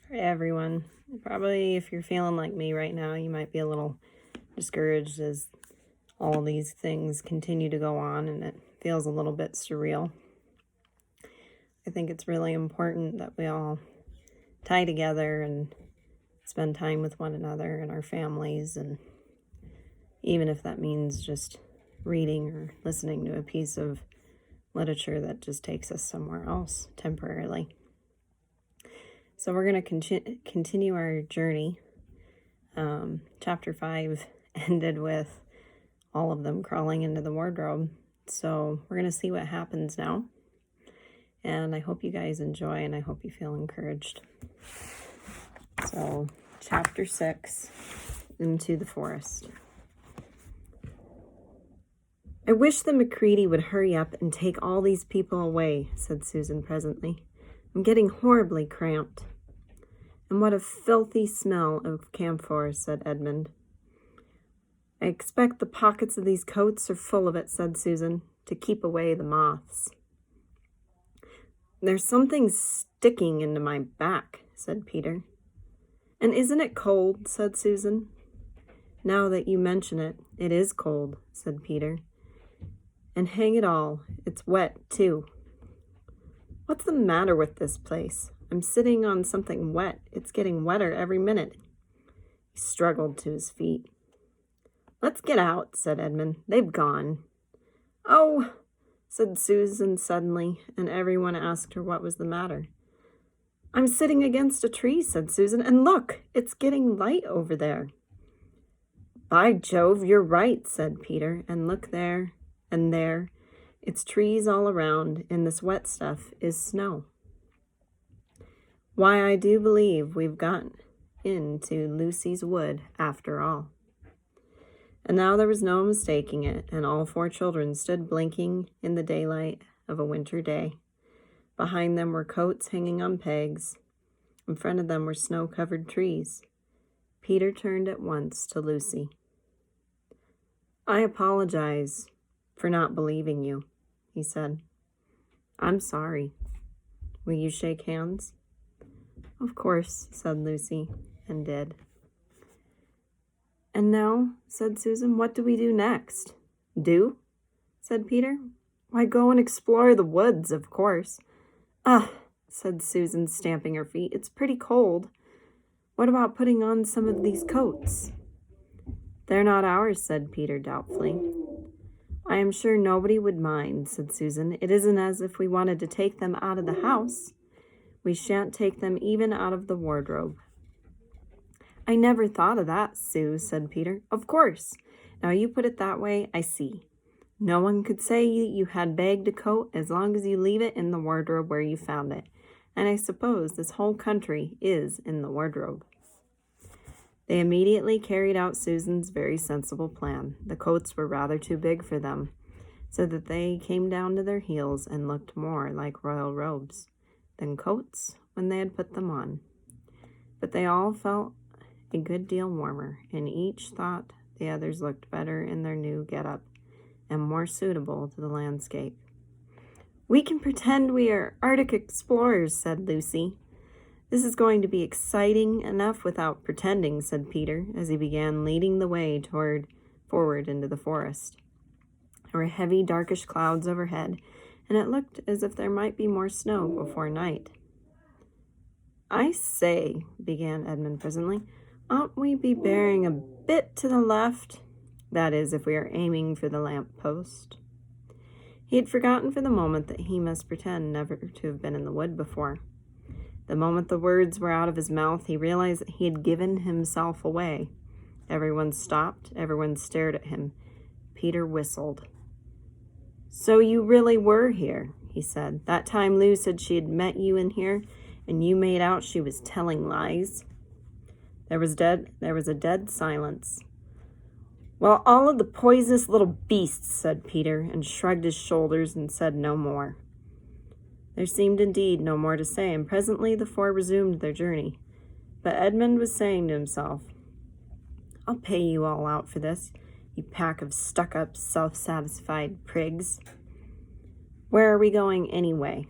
for everyone. Probably if you're feeling like me right now, you might be a little discouraged as all these things continue to go on and it feels a little bit surreal. I think it's really important that we all tie together and spend time with one another and our families, and even if that means just reading or listening to a piece of literature that just takes us somewhere else temporarily. So we're going to continue our journey. Chapter 5 ended with all of them crawling into the wardrobe. So we're going to see what happens now. And I hope you guys enjoy, and I hope you feel encouraged. So, Chapter 6, Into the Forest. "I wish the MacCready would hurry up and take all these people away," said Susan presently. "I'm getting horribly cramped." "And what a filthy smell of camphor," said Edmund. "I expect the pockets of these coats are full of it," said Susan, "to keep away the moths." "There's something sticking into my back," said Peter. "And isn't it cold?" said Susan. "Now that you mention it, it is cold," said Peter. "And hang it all, it's wet, too." "What's the matter with this place? I'm sitting on something wet. It's getting wetter every minute." He struggled to his feet. "Let's get out," said Edmund. "They've gone." "Oh!" said Susan suddenly, and everyone asked her what was the matter. "I'm sitting against a tree," said Susan, "and look, it's getting light over there." "By Jove, you're right," said Peter, "and look there, and there. It's trees all around, and this wet stuff is snow. Why, I do believe we've got into Lucy's wood after all." And now there was no mistaking it, and all 4 children stood blinking in the daylight of a winter day. Behind them were coats hanging on pegs. In front of them were snow-covered trees. Peter turned at once to Lucy. "I apologize for not believing you," he said. "I'm sorry. Will you shake hands?" "Of course," said Lucy, and did. "And now," said Susan, "what do we do next?" "Do?" said Peter. "Why, go and explore the woods, of course." "Ugh," said Susan, stamping her feet. "It's pretty cold. What about putting on some of these coats?" "They're not ours," said Peter doubtfully. "I am sure nobody would mind," said Susan. "It isn't as if we wanted to take them out of the house. We shan't take them even out of the wardrobe." "I never thought of that, Sue," said Peter. "Of course. Now you put it that way, I see. No one could say you had bagged a coat as long as you leave it in the wardrobe where you found it. And I suppose this whole country is in the wardrobe." They immediately carried out Susan's very sensible plan. The coats were rather too big for them, so that they came down to their heels and looked more like royal robes than coats when they had put them on. But they all felt a good deal warmer, and each thought the others looked better in their new get-up and more suitable to the landscape. "We can pretend we are Arctic explorers," said Lucy. "This is going to be exciting enough without pretending," said Peter, as he began leading the way forward into the forest. There were heavy, darkish clouds overhead, and it looked as if there might be more snow before night. "I say," began Edmund presently, "ought we be bearing a bit to the left? That is, if we are aiming for the lamp-post." He had forgotten for the moment that he must pretend never to have been in the wood before. The moment the words were out of his mouth, he realized that he had given himself away. Everyone stopped. Everyone stared at him. Peter whistled. "So you really were here," he said. "That time Lou said she had met you in here, and you made out she was telling lies?" There was a dead silence. "Well, all of the poisonous little beasts," said Peter, and shrugged his shoulders and said no more. There seemed indeed no more to say, and presently the 4 resumed their journey. But Edmund was saying to himself, "I'll pay you all out for this, you pack of stuck-up, self-satisfied prigs." "Where are we going anyway?"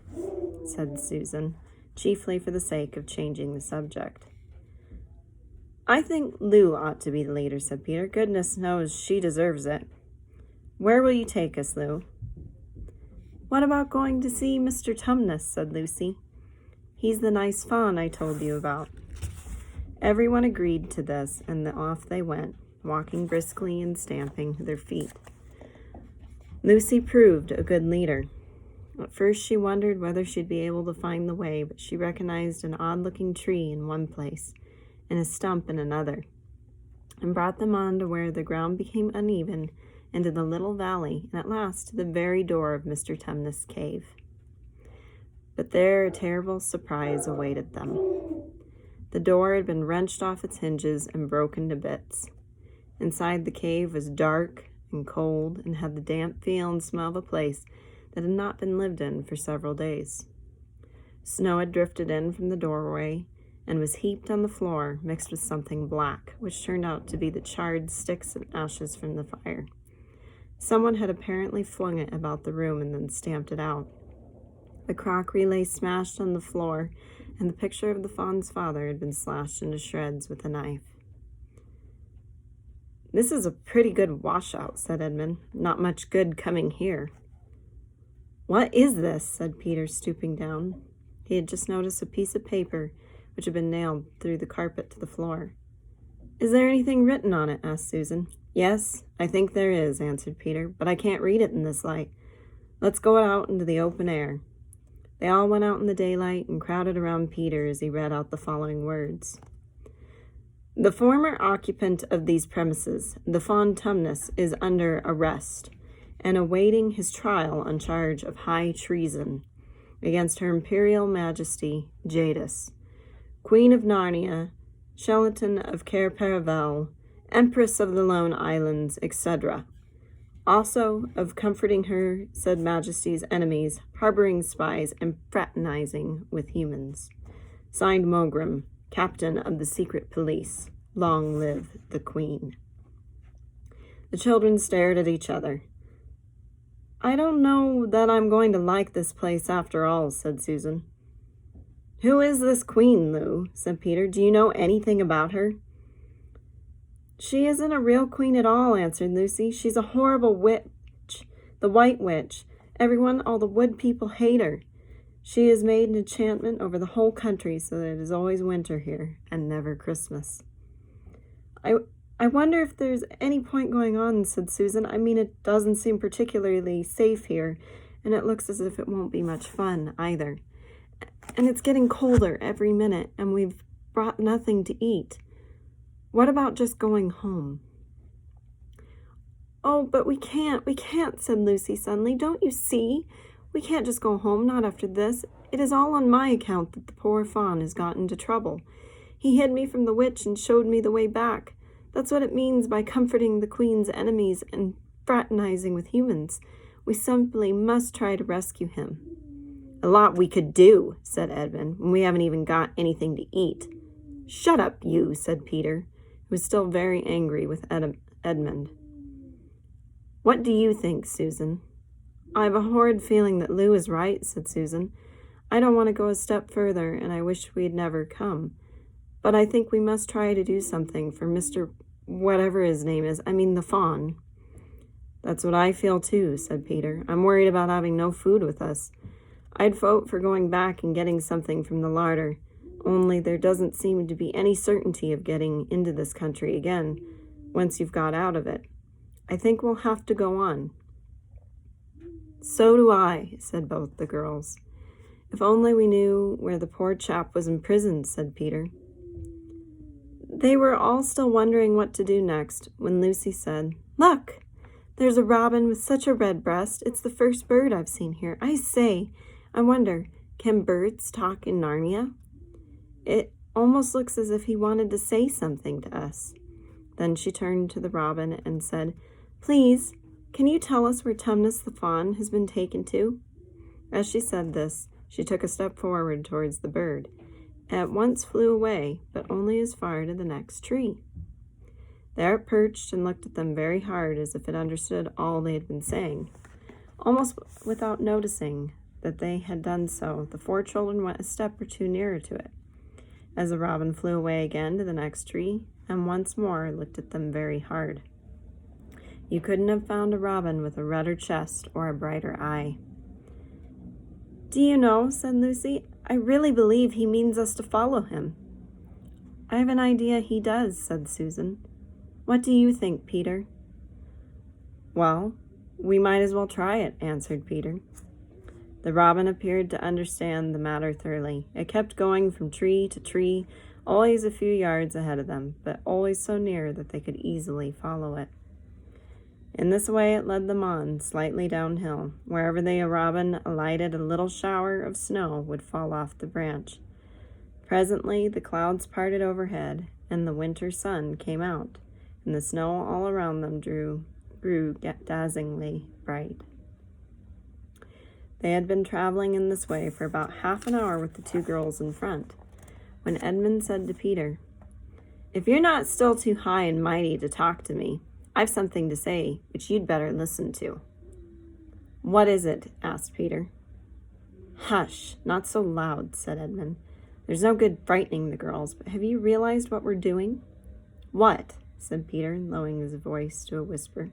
said Susan, chiefly for the sake of changing the subject. I think Lou ought to be the leader, said Peter. Goodness knows she deserves it. Where will you take us, Lou? What about going to see Mr. Tumnus, said Lucy. He's the nice fawn I told you about. Everyone agreed to this, and off they went, walking briskly and stamping their feet. Lucy proved a good leader. At first she wondered whether she'd be able to find the way, but she recognized an odd-looking tree in one place and a stump in another, and brought them on to where the ground became uneven, into the little valley, and at last to the very door of Mr. Tumnus' cave. But there a terrible surprise awaited them. The door had been wrenched off its hinges and broken to bits. Inside the cave was dark and cold, and had the damp feel and smell of a place that had not been lived in for several days. Snow had drifted in from the doorway and was heaped on the floor, mixed with something black, which turned out to be the charred sticks and ashes from the fire. Someone had apparently flung it about the room and then stamped it out. The crockery lay smashed on the floor, and the picture of the fawn's father had been slashed into shreds with a knife. This is a pretty good washout, said Edmund. Not much good coming here. What is this? Said Peter, stooping down. He had just noticed a piece of paper which had been nailed through the carpet to the floor. Is there anything written on it? Asked Susan. Yes, I think there is, answered Peter, but I can't read it in this light. Let's go out into the open air. They all went out in the daylight and crowded around Peter as he read out the following words. The former occupant of these premises, the Fawn Tumnus, is under arrest and awaiting his trial on charge of high treason against Her Imperial Majesty Jadis, Queen of Narnia, Shelaton of Cair Paravel, Empress of the Lone Islands, etc. Also of comforting her said Majesty's enemies, harboring spies, and fraternizing with humans. Signed Mogrim, Captain of the Secret Police. Long live the Queen. The children stared at each other. I don't know that I'm going to like this place after all, said Susan. Who is this Queen, Lou? Said Peter. Do you know anything about her? She isn't a real queen at all, answered Lucy. She's a horrible witch, the White Witch. Everyone, all the wood people hate her. She has made an enchantment over the whole country so that it is always winter here and never Christmas. I wonder if there's any point going on, said Susan. I mean, it doesn't seem particularly safe here, and it looks as if it won't be much fun either. And it's getting colder every minute, and we've brought nothing to eat. What about just going home? Oh, but we can't, said Lucy suddenly. Don't you see? We can't just go home, not after this. It is all on my account that the poor fawn has got into trouble. He hid me from the witch and showed me the way back. That's what it means by comforting the Queen's enemies and fraternizing with humans. We simply must try to rescue him. A lot we could do, said Edmund, when we haven't even got anything to eat. Shut up, you, said Peter, who was still very angry with Edmund. What do you think, Susan? I have a horrid feeling that Lou is right, said Susan. I don't want to go a step further, and I wish we had never come. But I think we must try to do something for Mr. whatever his name is, the fawn. That's what I feel too, said Peter. I'm worried about having no food with us. I'd vote for going back and getting something from the larder, only there doesn't seem to be any certainty of getting into this country again once you've got out of it. I think we'll have to go on. So do I, said both the girls. If only we knew where the poor chap was imprisoned, said Peter. They were all still wondering what to do next when Lucy said, Look, there's a robin with such a red breast. It's the first bird I've seen here. I say, I wonder, can birds talk in Narnia? It almost looks as if he wanted to say something to us. Then she turned to the robin and said, Please, can you tell us where Tumnus the fawn has been taken to? As she said this, she took a step forward towards the bird. It at once flew away, but only as far to the next tree. There it perched and looked at them very hard as if it understood all they had been saying. Almost without noticing, that they had done so, the 4 children went a step or 2 nearer to it, as the robin flew away again to the next tree, and once more looked at them very hard. You couldn't have found a robin with a redder chest or a brighter eye. "Do you know," said Lucy, "I really believe he means us to follow him." "I have an idea he does," said Susan. "What do you think, Peter?" "Well, we might as well try it," answered Peter. The robin appeared to understand the matter thoroughly. It kept going from tree to tree, always a few yards ahead of them, but always so near that they could easily follow it. In this way it led them on, slightly downhill. Wherever the robin alighted, a little shower of snow would fall off the branch. Presently the clouds parted overhead, and the winter sun came out, and the snow all around them grew dazzlingly bright. They had been traveling in this way for about half an hour with the 2 girls in front, when Edmund said to Peter, "If you're not still too high and mighty to talk to me, I've something to say which you'd better listen to." "What is it?" asked Peter. "Hush, not so loud," said Edmund. "There's no good frightening the girls, but have you realized what we're doing?" "What?" said Peter, lowering his voice to a whisper.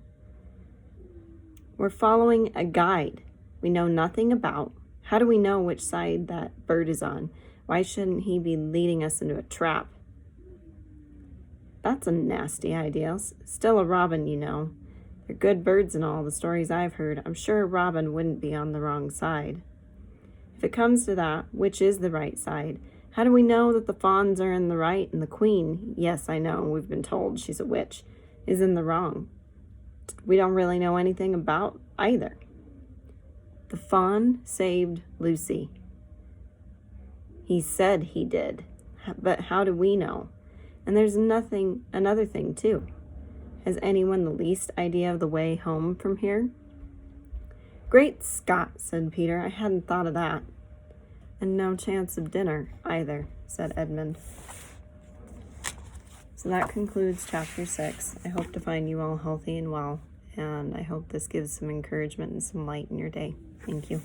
"We're following a guide we know nothing about. How do we know which side that bird is on? Why shouldn't he be leading us into a trap?" "That's a nasty idea. Still a robin, you know. They're good birds in all the stories I've heard. I'm sure a robin wouldn't be on the wrong side." "If it comes to that, which is the right side? How do we know that the fawns are in the right and the queen, yes, I know, we've been told she's a witch, is in the wrong? We don't really know anything about either." "The fawn saved Lucy." "He said he did, but how do we know? And there's another thing too. Has anyone the least idea of the way home from here?" "Great Scott," said Peter, "I hadn't thought of that." "And no chance of dinner either," said Edmund. So that concludes chapter 6. I hope to find you all healthy and well, and I hope this gives some encouragement and some light in your day. Thank you.